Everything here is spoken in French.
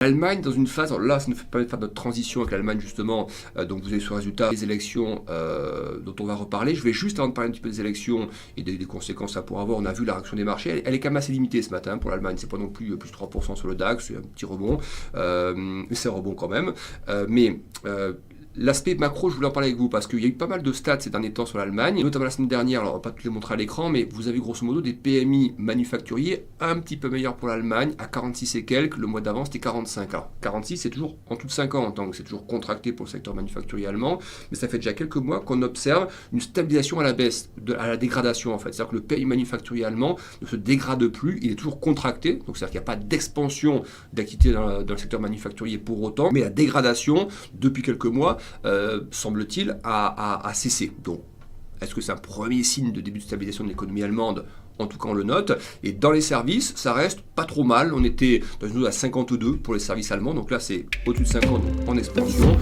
L'Allemagne, dans une phase, alors là, ça nous permet de faire notre transition avec l'Allemagne, justement, donc vous avez ce résultat des élections dont on va reparler. Je vais juste, avant de parler un petit peu des élections et des conséquences que ça pourra avoir, on a vu la réaction des marchés, elle est quand même assez limitée ce matin pour l'Allemagne, c'est pas non plus plus 3% sur le DAX, c'est un petit rebond, mais c'est un rebond quand même. L'aspect macro, je voulais en parler avec vous parce qu'il y a eu pas mal de stats ces derniers temps sur l'Allemagne, notamment la semaine dernière, alors on va pas toutes les montrer à l'écran, mais vous avez grosso modo des PMI manufacturiers un petit peu meilleurs pour l'Allemagne, à 46 et quelques, le mois d'avant c'était 45. Alors 46 c'est toujours en dessous de 50, donc c'est toujours contracté pour le secteur manufacturier allemand, mais ça fait déjà quelques mois qu'on observe une stabilisation à la baisse, à la dégradation en fait. C'est-à-dire que le PMI manufacturier allemand ne se dégrade plus, il est toujours contracté, donc c'est-à-dire qu'il n'y a pas d'expansion d'activité dans le secteur manufacturier pour autant, mais la dégradation depuis quelques mois semble-t-il, a cessé. Donc, est-ce que c'est un premier signe de début de stabilisation de l'économie allemande? En tout cas, on le note. Et dans les services, ça reste pas trop mal. On était dans une zone à 52 pour les services allemands. Donc là, c'est au-dessus de 50 en expansion.